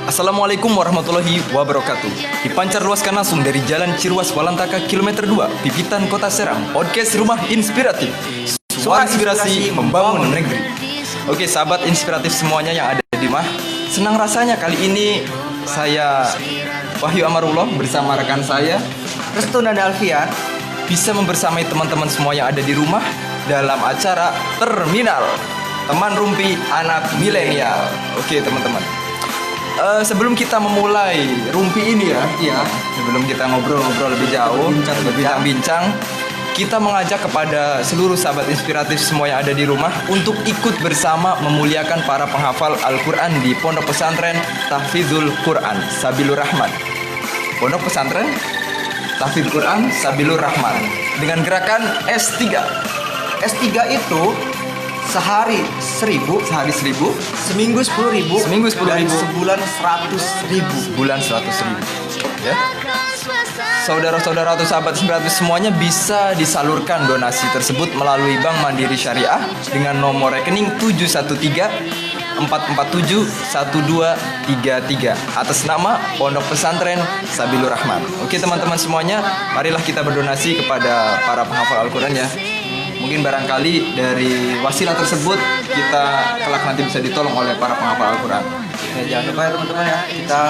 Assalamualaikum warahmatullahi wabarakatuh. Dipancar luaskan langsung dari Jalan Ciruas Walantaka Kilometer 2, Pipitan Kota Serang. Podcast Rumah Inspiratif. Suara inspirasi membangun negeri. Oke, sahabat inspiratif semuanya yang ada di rumah. Senang rasanya kali ini saya Wahyu Amarullah bersama rekan saya Restu Nanda Alfian bisa membersamai teman-teman semua yang ada di rumah dalam acara Terminal Teman Rumpi Anak Milenial. Oke, teman-teman. Sebelum kita memulai rumpi ini ya, sebelum kita ngobrol-ngobrol lebih jauh, berbincang-bincang, kita mengajak kepada seluruh sahabat inspiratif semua yang ada di rumah untuk ikut bersama memuliakan para penghafal Al-Quran di Pondok Pesantren Tahfidzul Quran Sabilur Rahman. Pondok Pesantren Tahfidzul Quran Sabilur Rahman dengan gerakan S3. S3 itu sehari 1000, seminggu 10.000, dan sebulan 100.000. Sebulan 100.000 ya. Saudara-saudara atau sahabat inspiratif semuanya bisa disalurkan donasi tersebut melalui Bank Mandiri Syariah dengan nomor rekening 713-447-1233 atas nama Pondok Pesantren Sabilur Rahman. Oke teman-teman semuanya, marilah kita berdonasi kepada para penghafal Al-Quran ya. Mungkin barangkali dari wasilah tersebut kita kelak nanti bisa ditolong oleh para penghafal Al-Quran. Ya, jangan lupa ya teman-teman ya, kita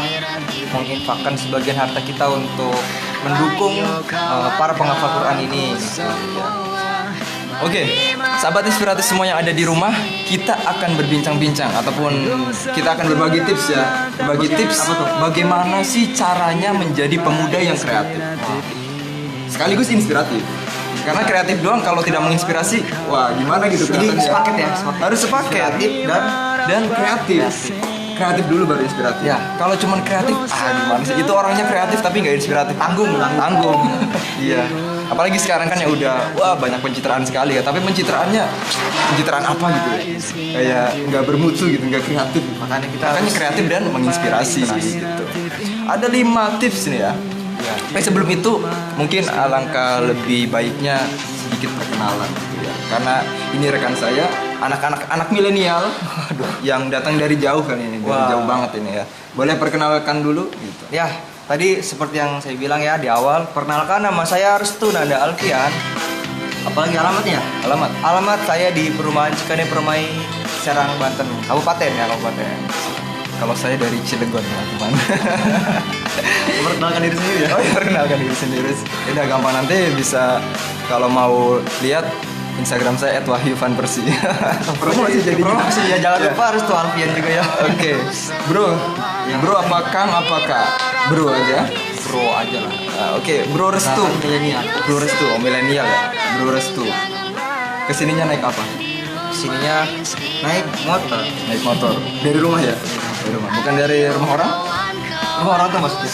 menginfakkan sebagian harta kita untuk mendukung para penghafal Quran ini. Oke, sahabat inspiratif semua yang ada di rumah, kita akan berbincang-bincang ataupun kita akan berbagi tips ya. Berbagi tips bagaimana sih caranya menjadi pemuda yang kreatif. Sekaligus inspiratif. Karena kreatif doang kalau tidak menginspirasi, wah gimana gitu. Jadi sepaket ya, harus sepaket. Kreatif dan kreatif. Kreatif dulu baru inspiratif. Ya, kalau cuman kreatif, gimana sih? Itu orangnya kreatif tapi nggak inspiratif. Tanggung. Iya. Apalagi sekarang kan ya udah, banyak pencitraan sekali ya. Tapi pencitraannya apa gitu ya? Kayak nggak bermutu gitu, nggak kreatif. makanya Kreatif dan menginspirasi gitu. Ada 5 tips nih ya. Sebelum itu mungkin alangkah lebih baiknya sedikit perkenalan gitu ya. Karena ini rekan saya, anak milenial yang datang dari jauh kan ini, dari jauh banget ini ya. Boleh perkenalkan dulu gitu. Ya, tadi seperti yang saya bilang ya di awal, perkenalkan nama saya Restu Nanda Alfian. Apalagi alamatnya? Alamat saya di Perumahan Cikane Permai, Serang, Banten, kabupaten. Kalau saya dari Cilegon teman-teman. Perkenalkan diri sendiri ya. Perkenalkan diri sendiri. Udah gampang, nanti bisa kalau mau lihat Instagram saya @wahyuvanpersi. Promosi ya, jangan lupa Restu Alfian juga ya. Oke. Bro apa Kang apa Kak? Bro aja lah. Oke, Bro Restu. Milenial ya. Bro Restu. Kesininya naik apa? Sininya naik motor. Dari rumah ya? Dari rumah. Bukan dari rumah orang? Rumah orang tuh maksudnya.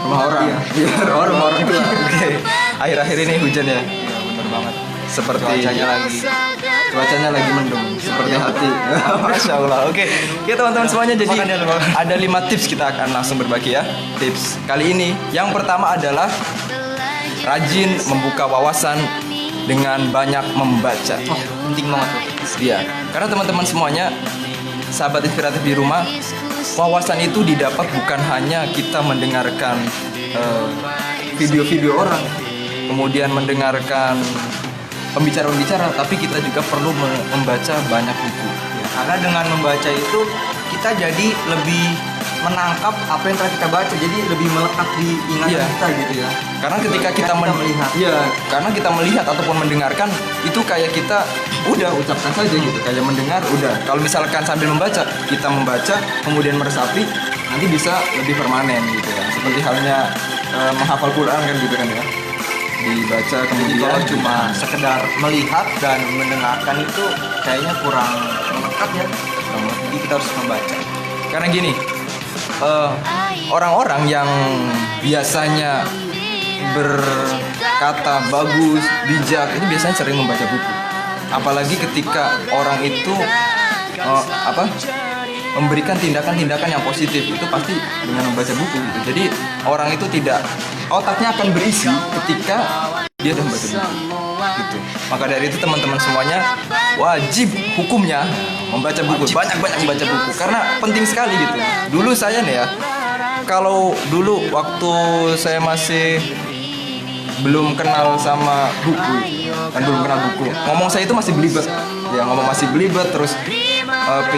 Rumah orang. Iya. Rumah orang tuh. Oke. Akhir-akhir ini hujan ya? Iya, benar banget. Seperti cuacanya lagi mendung seperti hati. Masya Allah. Oke, teman-teman semuanya, jadi ada 5 tips kita akan langsung berbagi ya. Tips kali ini yang pertama adalah rajin membuka wawasan dengan banyak membaca. Penting banget tuh. Iya, karena teman-teman semuanya, sahabat inspiratif di rumah, wawasan itu didapat bukan hanya kita mendengarkan video-video orang, kemudian mendengarkan pembicara-pembicara, tapi kita juga perlu membaca banyak buku. Ya, karena dengan membaca itu kita jadi lebih menangkap apa yang telah kita baca, jadi lebih melekat di ingatan kita gitu ya. Karena ketika kita melihat, karena kita melihat ataupun mendengarkan itu kayak kita udah ucapkan saja gitu, kayak mendengar udah. Kalau misalkan sambil membaca, kita membaca kemudian meresapi, nanti bisa lebih permanen gitu ya. Seperti halnya menghafal Quran kan gitu kan ya. Dibaca kemudian kalau cuma sekedar melihat dan mendengarkan itu kayaknya kurang melekat ya. Jadi kita harus membaca. Karena gini, orang-orang yang biasanya berkata bagus, bijak, itu biasanya sering membaca buku. Apalagi ketika orang itu memberikan tindakan-tindakan yang positif, itu pasti dengan membaca buku gitu. Jadi orang itu otaknya akan berisi ketika dia sudah membaca buku. gitu. Maka dari itu teman-teman semuanya wajib hukumnya membaca buku, banyak-banyak membaca buku karena penting sekali gitu. Dulu saya nih ya, kalau dulu waktu saya masih belum kenal sama buku dan belum kenal buku, ngomong saya itu masih belibet ya, ngomong masih belibet, terus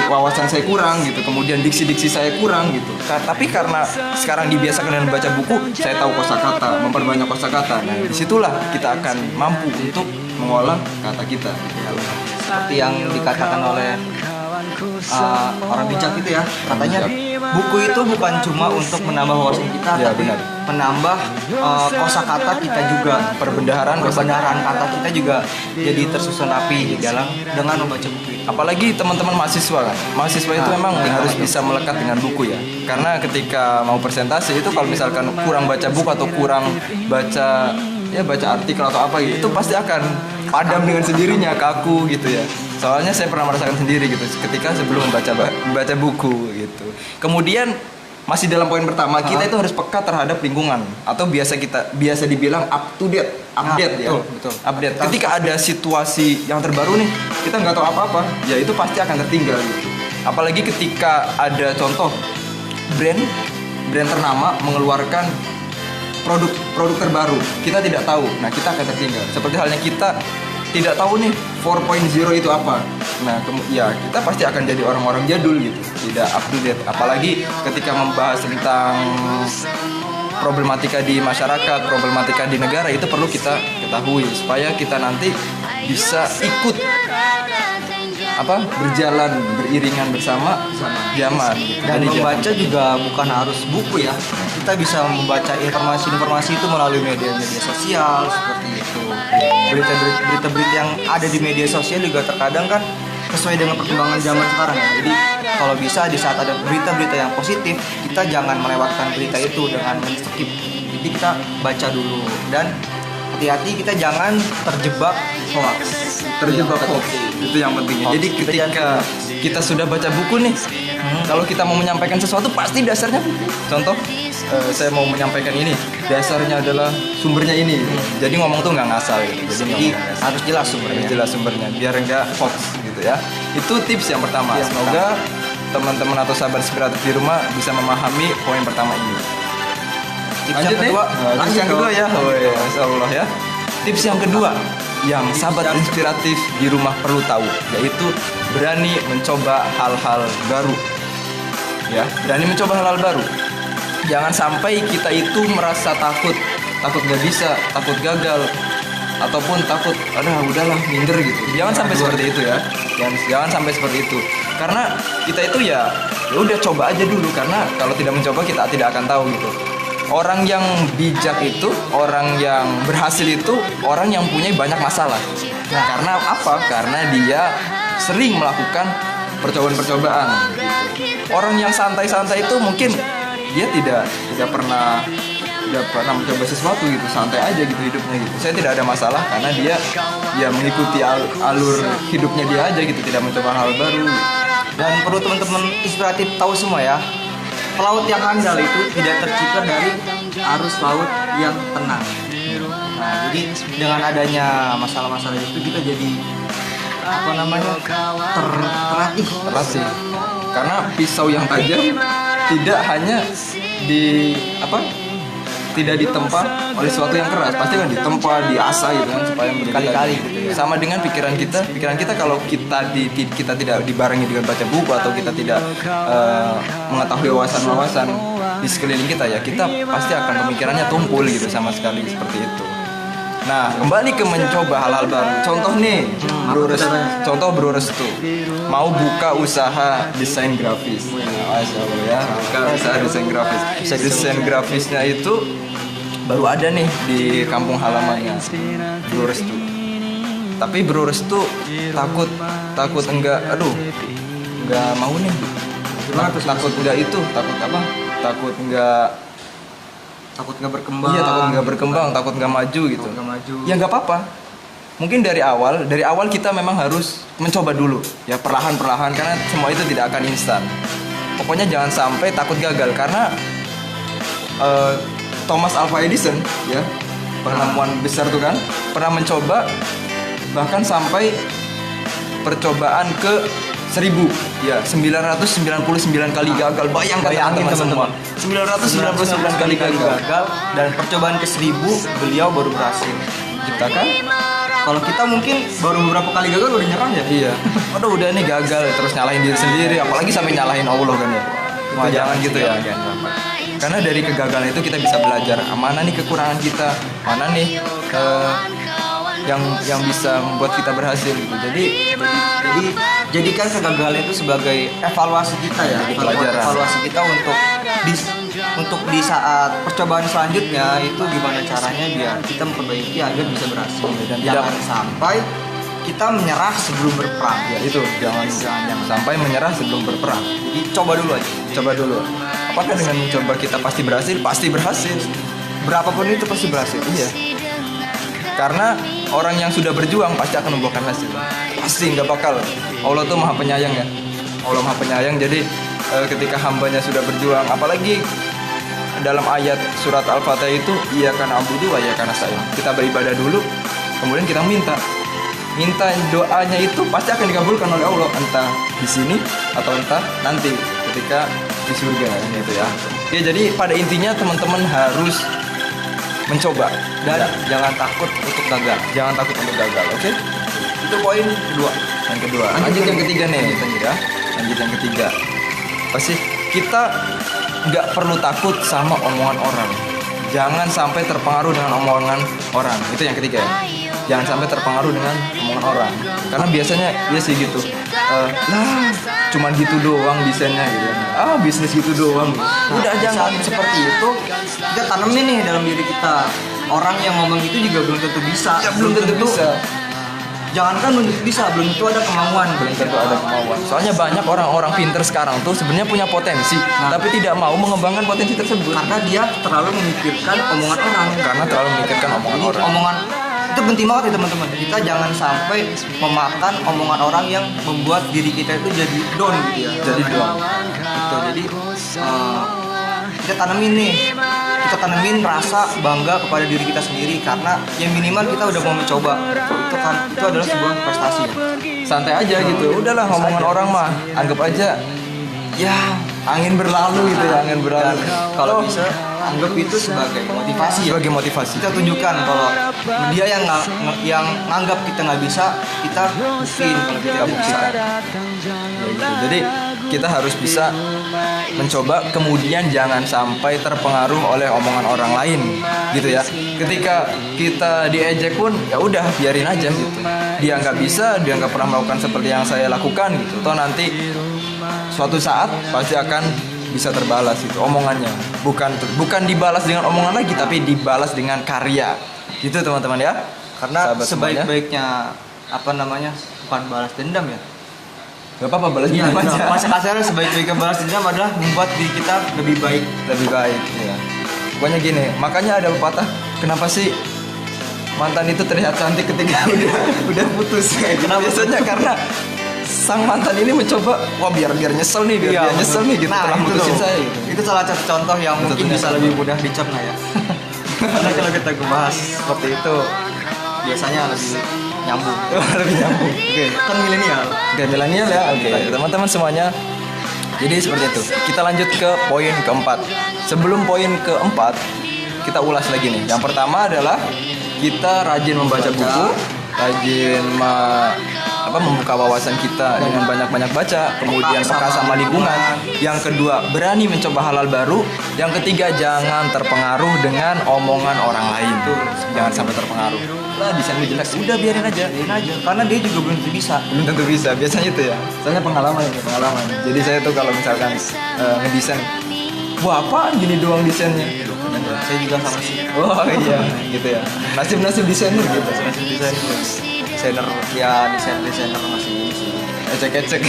wawasan saya kurang gitu, kemudian diksi saya kurang gitu. Tapi karena sekarang dibiasakan dengan baca buku, saya tahu kosakata, memperbanyak kosakata. Nah, disitulah kita akan mampu untuk mengolah kata kita gitu. Seperti yang dikatakan oleh orang bijak itu ya, katanya buku itu bukan cuma untuk menambah wawasan kita, Ya, tapi benar. menambah kosakata kita juga, perbendaharaan kata kita juga jadi tersusun rapi dengan membaca buku itu. Apalagi teman-teman mahasiswa kan, mahasiswa itu memang harus bisa melekat dengan buku ya, karena ketika mau presentasi itu kalau misalkan kurang baca buku atau kurang baca artikel atau apa gitu, itu pasti akan padam dengan sendirinya, kaku gitu ya. Soalnya saya pernah merasakan sendiri gitu ketika sebelum membaca buku gitu. Kemudian masih dalam poin pertama, kita itu harus peka terhadap lingkungan atau biasa dibilang update ya. Betul. Update. Ketika ada situasi yang terbaru nih, kita nggak tahu apa-apa, ya itu pasti akan tertinggal gitu. Apalagi ketika ada contoh brand ternama mengeluarkan produk terbaru, kita tidak tahu. Nah, kita akan tertinggal. Seperti halnya kita tidak tahu nih 4.0 itu apa. Nah, kita pasti akan jadi orang-orang jadul gitu, tidak up to date. Apalagi ketika membahas tentang problematika di masyarakat, problematika di negara, itu perlu kita ketahui supaya kita nanti bisa ikut berjalan beriringan bersama zaman gitu. Dan membaca juga bukan harus buku ya, kita bisa membaca informasi-informasi itu melalui media-media sosial seperti itu. Berita-berita yang ada di media sosial juga terkadang kan sesuai dengan perkembangan zaman sekarang ya. Jadi kalau bisa di saat ada berita-berita yang positif, kita jangan melewatkan berita itu dengan men-skip. Jadi kita baca dulu dan hati-hati kita jangan terjebak hoax. Itu yang penting. Jadi ketika kita sudah baca buku nih, kalau kita mau menyampaikan sesuatu pasti dasarnya buku. Contoh, saya mau menyampaikan ini, dasarnya adalah sumbernya ini. Jadi ngomong tuh nggak ngasal gitu. Jadi harus jelas sumbernya. Biar nggak hoax gitu ya. Itu tips yang pertama. Semoga teman-teman atau sahabat inspiratif di rumah bisa memahami poin pertama ini. Tips yang kedua ya. Oh ya, insyaallah ya. Tips yang kedua yang sahabat inspiratif di rumah perlu tahu, yaitu berani mencoba hal-hal baru. Ya, berani mencoba hal-hal baru. Jangan sampai kita itu merasa takut nggak bisa, takut gagal, ataupun takut, udahlah minder gitu. Jangan sampai seperti itu ya. Jangan sampai seperti itu. Karena kita itu ya udah coba aja dulu, karena kalau tidak mencoba kita tidak akan tahu gitu. Orang yang bijak itu, orang yang berhasil itu, orang yang punya banyak masalah. Nah, karena apa? Karena dia sering melakukan percobaan-percobaan. Orang yang santai-santai itu mungkin dia tidak pernah mencoba sesuatu gitu, santai aja gitu hidupnya gitu. Saya tidak ada masalah karena dia mengikuti alur hidupnya dia aja gitu, tidak mencoba hal baru. Dan perlu teman-teman inspiratif tahu semua ya, pelaut yang andal itu tidak tercipta dari arus laut yang tenang. Nah, jadi dengan adanya masalah-masalah itu kita jadi terlatih. Karena pisau yang tajam tidak hanya tidak ditempa oleh sesuatu yang keras, pasti kan ditempa, diasah gitu kan supaya berkali-kali gitu ya. Sama dengan pikiran kita kalau kita tidak dibarengi dengan baca buku atau kita tidak mengetahui wawasan di sekeliling kita ya, kita pasti akan pemikirannya tumpul gitu sama sekali seperti itu. Nah, kembali ke mencoba hal-hal baru. Contoh nih, Bro Restu mau buka usaha desain grafis. Ya, buka usaha desain grafis. Desain grafisnya itu baru ada nih di kampung halamannya Bro Restu. Tapi Bro Restu takut enggak mau nih. Gimana tuh? Takut nggak berkembang. Iya, takut nggak berkembang, takut nggak maju gitu. Ya nggak apa-apa. Mungkin dari awal kita memang harus mencoba dulu ya, perlahan-perlahan, karena semua itu tidak akan instan. Pokoknya jangan sampai takut gagal, karena Thomas Alva Edison ya, penemuan besar tuh kan, pernah mencoba bahkan sampai percobaan ke 1000 ya 999 kali gagal. Bayangin teman-teman, 999 kali gagal. dan percobaan ke 1000 beliau baru berhasil. Kita kan Kalau kita mungkin baru beberapa kali gagal udah nyerah ya. iya, aduh udah nih gagal terus nyalahin diri sendiri, apalagi sampai nyalahin Allah kan ya. Wah, jangan gitu ya. Karena dari kegagalan itu kita bisa belajar mana nih kekurangan kita, mana nih yang bisa membuat kita berhasil gitu. Jadi Jadikan kegagalan itu sebagai evaluasi kita ya, Jadi pelajaran. evaluasi kita untuk di saat percobaan selanjutnya itu gimana caranya biar kita memperbaiki agar bisa berhasil. Dan jangan sampai kita menyerah sebelum berperang. ya itu jangan sampai menyerah sebelum berperang. Jadi coba dulu aja. Coba dulu. Apakah dengan mencoba kita pasti berhasil? Pasti berhasil. Berapapun itu pasti berhasil. Iya. Karena orang yang sudah berjuang pasti akan membuahkan hasil. Pasti nggak bakal. Allah tuh maha penyayang ya. Allah maha penyayang. Jadi ketika hambanya sudah berjuang, apalagi dalam ayat surat Al-Fatihah itu iyyaka na'budu wa iyyaka nasta'in. Kita beribadah dulu, kemudian kita minta doanya itu pasti akan dikabulkan oleh Allah, entah di sini atau entah nanti ketika di surga gitu ya. Ya jadi pada intinya teman-teman harus mencoba Dan jangan takut untuk gagal. jangan takut untuk gagal, oke? Itu poin kedua. Yang kedua, lanjut yang ketiga nih, ya. Lanjut yang ketiga. Pasti kita nggak perlu takut sama omongan orang. Jangan sampai terpengaruh dengan omongan orang. Itu yang ketiga ya. Jangan sampai terpengaruh dengan omongan orang. Karena biasanya dia sih gitu. Cuman gitu doang desainnya gitu. Bisnis gitu doang. Udah jangan seperti itu. Kita tanemin nih dalam diri kita. Orang yang ngomong itu juga belum tentu bisa. Ya, belum tentu bisa. Jangankan belum tentu bisa, belum tentu ada kemauan. Belum tentu ada kemauan. Soalnya banyak orang-orang pinter sekarang tuh sebenarnya punya potensi, tapi tidak mau mengembangkan potensi tersebut. Karena dia terlalu memikirkan omongan orang. Karena terlalu memikirkan omongan Jadi orang. omongan itu penting banget ya teman-teman. Kita jangan sampai memakan omongan orang yang membuat diri kita itu jadi down gitu ya. Jadi down. Gitu. Jadi kita tanemin rasa bangga kepada diri kita sendiri karena yang minimal kita udah mau mencoba. Itu adalah sebuah prestasi. Santai aja gitu. Udahlah ngomongan orang mah anggap aja ya angin berlalu gitu ya, angin berlalu. Kalau bisa anggap itu sebagai motivasi ya. Sebagai motivasi. Kita tunjukkan kalau dia yang nganggap kita nggak bisa, kita buktiin kalau kita bisa. Ya gitu. Jadi kita harus bisa mencoba, kemudian jangan sampai terpengaruh oleh omongan orang lain gitu ya. Ketika kita diejek pun ya udah biarin aja gitu. Dia nggak bisa, dia nggak pernah melakukan seperti yang saya lakukan gitu. Toh nanti suatu saat pasti akan bisa terbalas itu omongannya. Bukan dibalas dengan omongan lagi, tapi dibalas dengan karya. Gitu teman-teman ya. Karena Sahabat semuanya. sebaik-baiknya bukan balas dendam ya. Gak apa-apa balas Iya, dendam aja. masa kasarnya sebaik-baiknya balas dendam adalah membuat diri kita lebih baik. Lebih baik ya. Pokoknya gini, makanya ada pepatah, kenapa sih mantan itu terlihat cantik ketika udah putus? Kenapa? Biasanya karena sang mantan ini mencoba, wah biar nyesel nih, biar dia nyesel nih gitu, telah itu mutusin tuh. saya gitu. Itu salah satu contoh yang mungkin Satunya bisa contoh. lebih mudah dicerna ya. Karena kalau kita bahas seperti itu biasanya lebih nyambung. Lebih nyambung. Oke. Kan milenial. Oke, milenial ya. Oke, teman-teman semuanya. Jadi seperti itu. Kita lanjut ke poin keempat. Sebelum poin keempat, kita ulas lagi nih. Yang pertama adalah kita rajin membaca buku, rajin membuka wawasan kita dengan banyak-banyak baca, kemudian peka sama lingkungan. Yang kedua, berani mencoba halal baru. Yang ketiga, jangan terpengaruh dengan omongan orang lain. Tuh, jangan sampai terpengaruh. Lah, desain lu jelek, udah biarin aja. Karena dia juga belum tentu bisa. Belum tentu bisa, biasanya itu ya. Soalnya pengalaman. Jadi saya tuh kalau misalkan ngedesain, wah apaan gini doang desainnya. Saya juga sama sih. Oh iya, gitu ya. Nasib desainer gitu. Desainer masih ini sih. Ecek-ecek.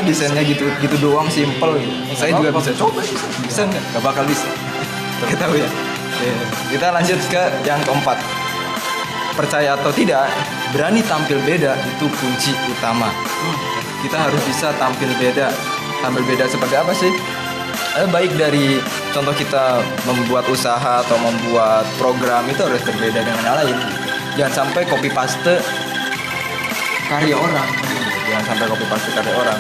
Desainnya gitu doang, simple. Saya juga bisa coba sih. Bisa nggak bakal bisa. Kita tahu ya. Kita lanjut ke yang keempat. Percaya atau tidak, berani tampil beda itu kunci utama. Kita harus bisa tampil beda. Tampil beda seperti apa sih? Baik dari contoh kita membuat usaha atau membuat program itu harus berbeda dengan yang lain. Jangan sampai copy paste karya orang. Jangan sampai copy paste karya orang.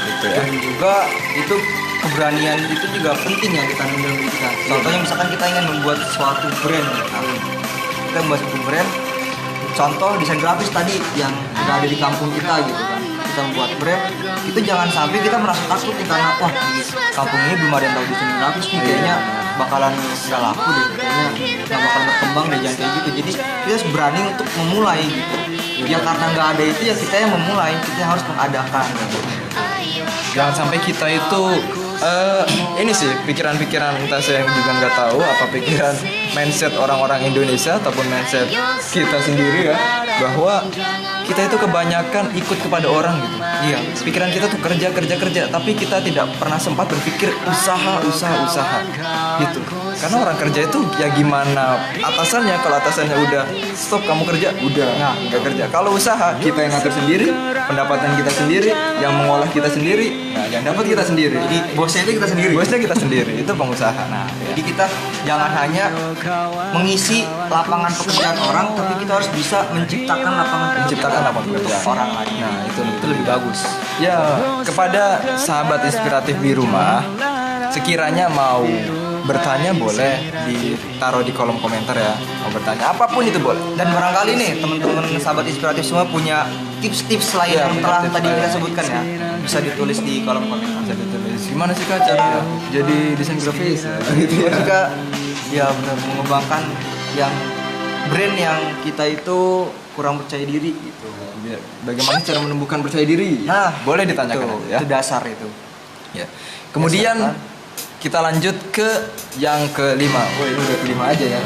Gitu ya. Dan juga itu keberanian itu juga penting ya kita miliki. Contohnya misalkan kita ingin membuat suatu brand, kita membuat suatu brand. Contoh desain grafis tadi yang udah ada di kampung kita gitu kan. Kita membuat brand, itu jangan sampai kita merasa takut nih karena wah di kampung ini belum ada yang tahu desain grafis nih, kayaknya bakalan nggak laku deh, kayaknya nggak bakal berkembang deh, jangan kayak gitu. Jadi kita harus berani untuk memulai gitu. Ya karena nggak ada itu ya kita yang memulai, kita yang harus mengadakan gitu. Jangan sampai kita itu ini sih pikiran-pikiran entah saya juga nggak tahu apa pikiran mindset orang-orang Indonesia ataupun mindset kita sendiri ya, bahwa kita itu kebanyakan ikut kepada orang gitu. Iya, pikiran kita tuh kerja, tapi kita tidak pernah sempat berpikir usaha gitu. Karena orang kerja itu ya gimana atasannya, kalau atasannya udah stop kamu kerja, udah nggak kerja. Kalau usaha kita yang ngatur sendiri, pendapatan kita sendiri, yang mengolah kita sendiri, nah yang dapat kita sendiri. Jadi bosnya itu kita sendiri. Bosnya kita sendiri, itu pengusaha. Nah, Jadi kita jangan hanya mengisi lapangan pekerjaan orang, tapi kita harus bisa menciptakan lapangan pekerjaan orang lain. Nah, itu lebih bagus. Ya, kepada sahabat inspiratif di rumah, sekiranya mau bertanya boleh ditaruh di kolom komentar ya. Mau bertanya apapun itu boleh. Dan barangkali nih teman-teman sahabat inspiratif semua punya tips-tips lain Ya, yang telah tips tadi lain. kita sebutkan ya, bisa ditulis di kolom komentar. Bisa ditulis. Gimana sih Kak cara jadi desain grafis? Gitu ya. Jika ya benar mengembangkan yang brand yang kita itu kurang percaya diri gitu. Bagaimana cara menumbuhkan percaya diri? Nah, boleh ditanyakan Itu, aja ya. itu dasar itu. Ya. Kemudian kita lanjut ke yang kelima. Oh ini udah kelima aja ya.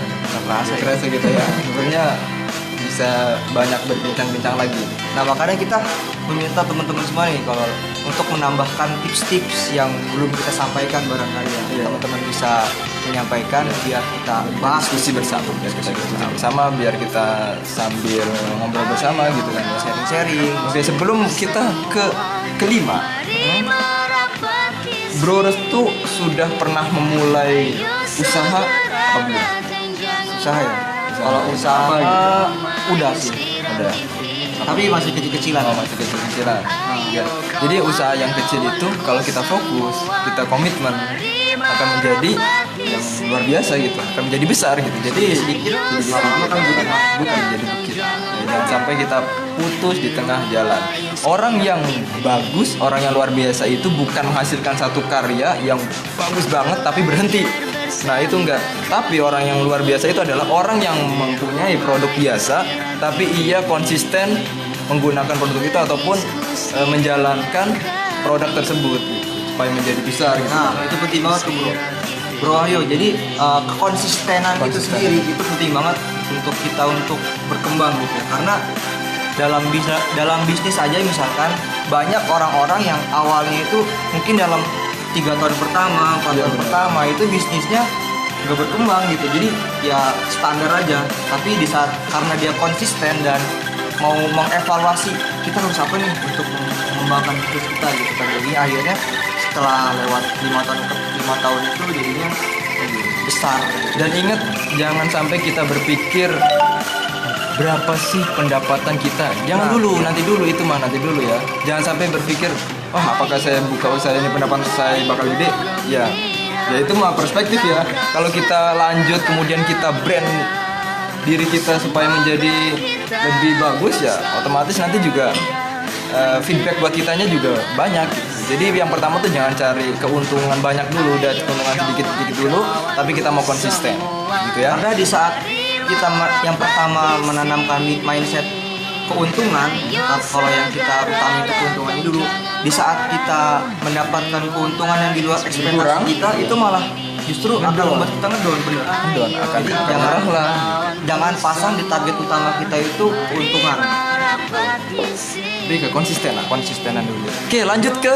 Kerasa gitu ya. Sebenarnya bisa banyak berbincang-bincang lagi. Nah makanya kita meminta teman-teman semua nih kalau untuk menambahkan tips-tips yang belum kita sampaikan barangkali ya. Iya. Teman-teman bisa menyampaikan biar kita bahas Diskusi bersama, biar kita diskusi bersama, biar kita sambil ngobrol bersama gitu kan. sharing-sharing. Oke, sebelum kita ke kelima, Bro Restu sudah pernah memulai usaha apa belum? Usaha ya. Kalau usaha apa gitu? udah sih. Ada. Tapi masih kecil-kecilan. Oh, masih kecil-kecilan. Ya. Jadi usaha yang kecil itu kalau kita fokus, kita komitmen akan menjadi yang luar biasa gitu, akan menjadi besar gitu. Jadi sedikit lama-lama kan bukan jadi bukit. Ya, jangan sampai kita putus di tengah jalan. Orang yang bagus, orang yang luar biasa itu bukan menghasilkan satu karya yang bagus banget tapi berhenti. Nah itu enggak. Tapi orang yang luar biasa itu adalah orang yang mempunyai produk biasa tapi ia konsisten menggunakan produk itu ataupun menjalankan produk tersebut gitu, supaya menjadi besar gitu. Nah itu penting banget tuh bro Aryo. Jadi kekonsistenan itu sendiri itu penting banget untuk kita untuk berkembang gitu. Karena dalam bisnis aja misalkan banyak orang-orang yang awalnya itu mungkin dalam 3 tahun pertama, 4 tahun pertama itu bisnisnya nggak berkembang gitu. Jadi ya standar aja. Tapi di saat karena dia konsisten dan mau mengevaluasi kita harus apa nih untuk mengembangkan bisnis kita gitu kan. Jadi akhirnya setelah lewat 5 tahun itu jadinya besar. Dan ingat jangan sampai kita berpikir berapa sih pendapatan kita. Jangan dulu, nanti dulu itu mah nanti dulu ya. Jangan sampai berpikir, wah apakah saya buka usaha ini pendapatan saya bakal gede? Ya itu mah perspektif ya. Kalau kita lanjut kemudian kita brand diri kita supaya menjadi lebih bagus ya, otomatis nanti juga feedback buat kitanya juga banyak gitu. Jadi yang pertama tuh jangan cari keuntungan banyak dulu, udah keuntungan sedikit-sedikit dulu, tapi kita mau konsisten gitu ya. Karena di saat kita yang pertama menanamkan mindset keuntungan, kalau yang kita utamain itu keuntungannya dulu. Di saat kita mendapatkan keuntungan yang di luar ekspektasi kita, itu malah justru akan membuat kita ngedon, bener. Ngedon, akan jangan pasang di target utama kita itu keuntungan. Lebih ke konsistenan dulu. Oke, lanjut ke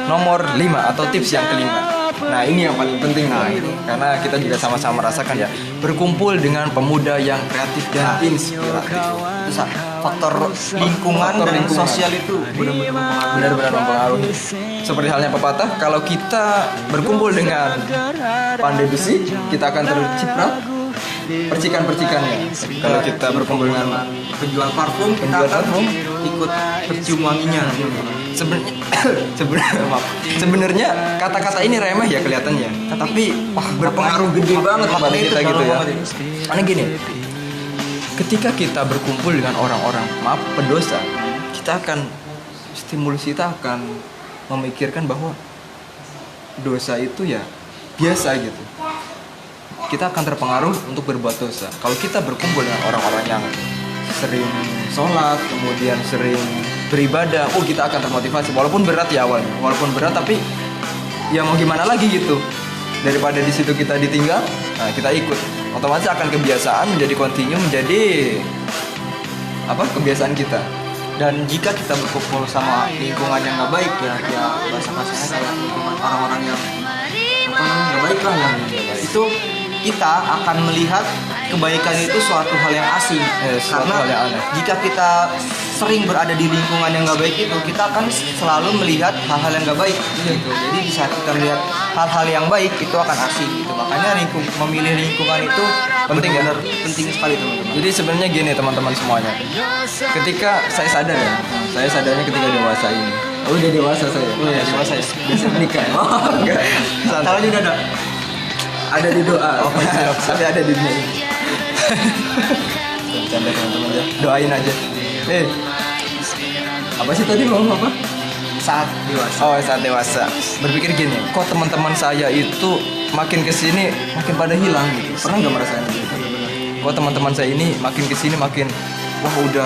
nomor 5 atau tips yang kelima. Nah ini yang paling penting nih. Karena kita juga sama-sama merasakan ya, berkumpul dengan pemuda yang kreatif dan inspiratif. Itu faktor lingkungan dan sosial itu Benar-benar mempengaruhi. Seperti halnya pepatah, kalau kita berkumpul dengan pandai besi, kita akan terciprat percikan-percikannya. Kalau kita berkumpul dengan penjual parfum, kita akan ikut tercium wanginya. Sebenarnya kata-kata ini remeh ya kelihatannya, tapi berpengaruh gede banget pada kita gitu ya. Karena gini, ketika kita berkumpul dengan orang-orang pendosa, kita akan stimulus kita akan memikirkan bahwa dosa itu ya biasa gitu. Kita akan terpengaruh untuk berbuat dosa. Kalau kita berkumpul dengan orang-orang yang sering sholat, kemudian sering beribadah, kita akan termotivasi. Walaupun berat ya awalnya, walaupun berat, tapi ya mau gimana lagi gitu. Daripada di situ kita ditinggal, nah kita ikut. Otomatis akan kebiasaan menjadi kontinu, menjadi kebiasaan kita. Dan jika kita berkumpul sama lingkungan yang nggak baik ya bahasa kasarnya kayak lingkungan orang-orang yang nggak baik lah yang itu, kita akan melihat kebaikan itu suatu hal yang asing. Karena hal yang aneh. Jika kita sering berada di lingkungan yang nggak baik itu, kita akan selalu melihat hal-hal yang nggak baik gitu. Jadi di saat kita melihat hal-hal yang baik itu akan asing gitu. Makanya memilih lingkungan itu penting ya, penting sekali teman-teman. Jadi sebenarnya gini teman-teman semuanya, ketika saya sadar ya, saya sadarnya ketika dewasa ini. Oh udah dewasa saya. Oh ya dewasa ya. Biasa menikah. Oh enggak. Salahnya udah ada di doa. Tapi ada di dunia ini. Bercanda teman-teman ya. Doain aja. Apa sih tadi ngomong apa? Saat dewasa. Oh saat dewasa. Berpikir gini, kok teman-teman saya itu makin kesini makin pada hilang gitu. Pernah nggak merasakan gitu? Kok teman-teman saya ini makin kesini makin udah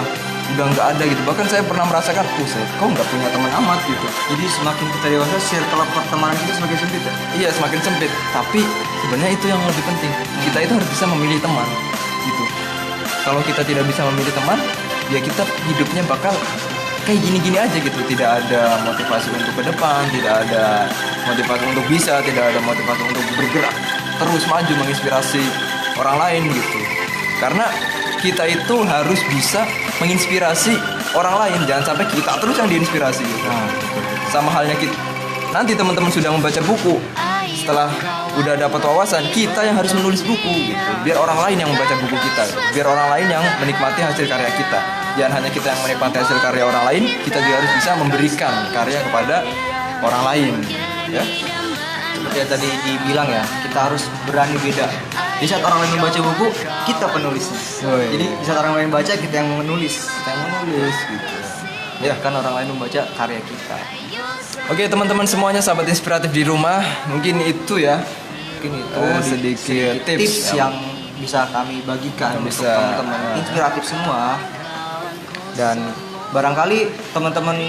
nggak ada gitu. Bahkan saya pernah merasakan, saya kok nggak punya teman amat gitu. Jadi semakin kita dewasa, circle pertemanan kita semakin sempit ya? Iya semakin sempit. Tapi sebenarnya itu yang lebih penting. Kita itu harus bisa memilih teman gitu. Kalau kita tidak bisa memilih teman, ya kita hidupnya bakal kayak gini-gini aja gitu. Tidak ada motivasi untuk ke depan, tidak ada motivasi untuk bisa, tidak ada motivasi untuk bergerak terus maju menginspirasi orang lain gitu. Karena kita itu harus bisa menginspirasi orang lain, jangan sampai kita terus yang diinspirasi gitu. Sama halnya kita nanti teman-teman sudah membaca buku, setelah udah dapat wawasan, kita yang harus menulis buku gitu. Biar orang lain yang membaca buku kita, biar orang lain yang menikmati hasil karya kita. Jangan hanya kita yang menikmati hasil karya orang lain, kita juga harus bisa memberikan karya kepada orang lain ya. Seperti yang tadi dibilang ya, kita harus berani beda. Di saat orang lain membaca buku, kita penulisnya. Jadi di saat orang lain baca, kita yang menulis. Gitu. Ya kan orang lain membaca karya kita. Oke teman-teman semuanya, sahabat inspiratif di rumah, mungkin itu ya. Mungkin itu sedikit tips yang bisa kami bagikan untuk teman-teman inspiratif semua. Dan barangkali teman-teman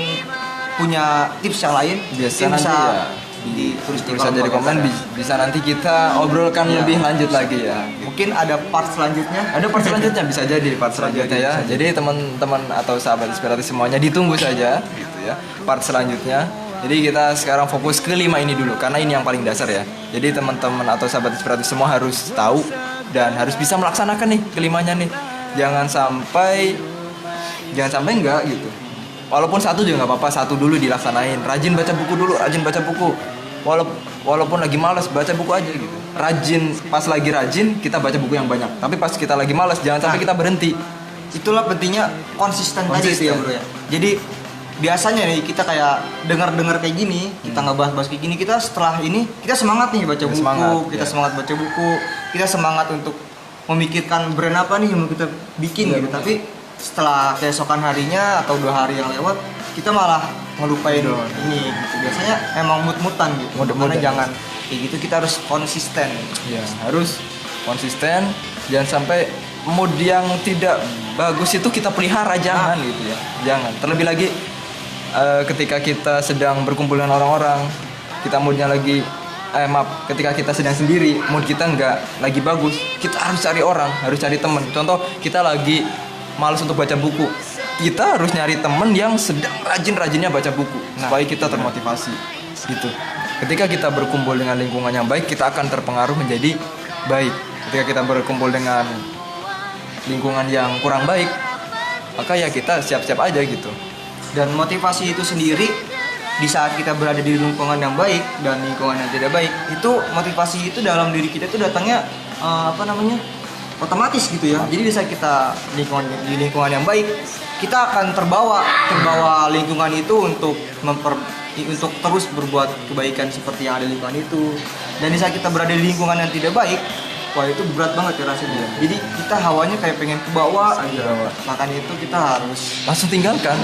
punya tips yang lain, biasa nanti bisa ya ditulis aja di komen, bisa nanti kita obrolkan lebih lanjut lagi ya. Mungkin ada part selanjutnya. Ada part selanjutnya, bisa jadi part selanjutnya ya. Jadi teman-teman atau sahabat inspiratif semuanya ditunggu saja gitu ya part selanjutnya. Jadi kita sekarang fokus ke 5 ini dulu karena ini yang paling dasar ya. Jadi teman-teman atau sahabat inspiratif semua harus tahu dan harus bisa melaksanakan nih kelimanya nih. Jangan sampai enggak gitu. Walaupun satu juga nggak apa-apa, satu dulu dilaksanain. Rajin baca buku dulu, rajin baca buku. Walaupun lagi malas, baca buku aja gitu. Pas lagi rajin kita baca buku yang banyak. Tapi pas kita lagi malas, jangan sampai kita berhenti. Itulah pentingnya konsisten tadi itu ya bro ya. Jadi biasanya nih kita kayak dengar kayak gini, kita ngebahas kayak gini, kita setelah ini kita semangat nih baca buku, semangat baca buku, kita semangat untuk memikirkan brand apa nih yang mau kita bikin gitu. Tapi setelah keesokan harinya atau 2 hari yang lewat, kita malah ngelupain ini gitu. Biasanya emang mut-mutan gitu. Makanya jangan kayak gitu, kita harus konsisten. Ya, harus konsisten. Jangan sampai mood yang tidak bagus itu kita pelihara, jangan gitu ya. Jangan. Terlebih lagi ketika kita sedang berkumpul dengan orang-orang, kita moodnya lagi ketika kita sedang sendiri, mood kita nggak lagi bagus, kita harus cari orang, harus cari teman. Contoh, kita lagi malas untuk baca buku, kita harus nyari temen yang sedang rajin-rajinnya baca buku supaya kita termotivasi gitu. Ketika kita berkumpul dengan lingkungan yang baik, kita akan terpengaruh menjadi baik. Ketika kita berkumpul dengan lingkungan yang kurang baik, maka ya kita siap-siap aja gitu. Dan motivasi itu sendiri di saat kita berada di lingkungan yang baik dan lingkungan yang tidak baik, itu motivasi itu dalam diri kita itu datangnya otomatis gitu ya. Jadi di saat kita di lingkungan yang baik, kita akan terbawa lingkungan itu untuk terus berbuat kebaikan seperti yang ada di lingkungan itu. Dan di saat kita berada di lingkungan yang tidak baik, wah itu berat banget ya rasanya. Jadi kita hawanya kayak pengen ke bawah aja. Makanya itu kita harus Langsung tinggalkan.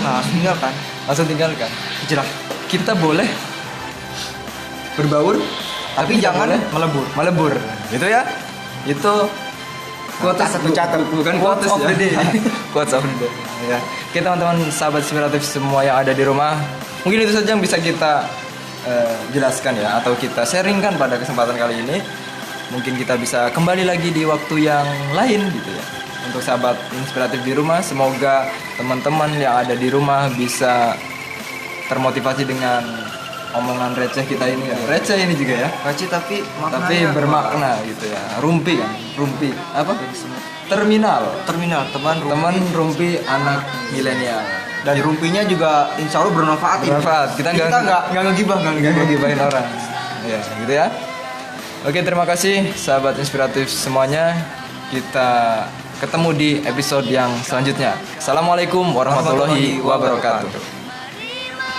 Langsung tinggalkan. hijrah. Kita boleh berbaur, Tapi kita jangan boleh melebur. Gitu ya. Itu Mencatat. bukan Quotes quotes of ya. the day. Quotes of the day. Ya. Oke teman-teman sahabat inspiratif semua yang ada di rumah, mungkin itu saja yang bisa kita jelaskan ya, atau kita sharingkan pada kesempatan kali ini. Mungkin kita bisa kembali lagi di waktu yang lain gitu ya. Untuk sahabat inspiratif di rumah, semoga teman-teman yang ada di rumah bisa termotivasi dengan omongan receh kita ini ya. Receh ini juga ya, Receh tapi bermakna gitu ya. Rumpi apa? Terminal teman rumpi anak milenial. Dan rumpinya juga insya Allah bermanfaat. Bermanfaat. Kita nggak ngegibah, nggak ngegibahin orang ya gitu ya. Oke, terima kasih sahabat inspiratif semuanya. Kita ketemu di episode yang selanjutnya. Assalamualaikum warahmatullahi wabarakatuh.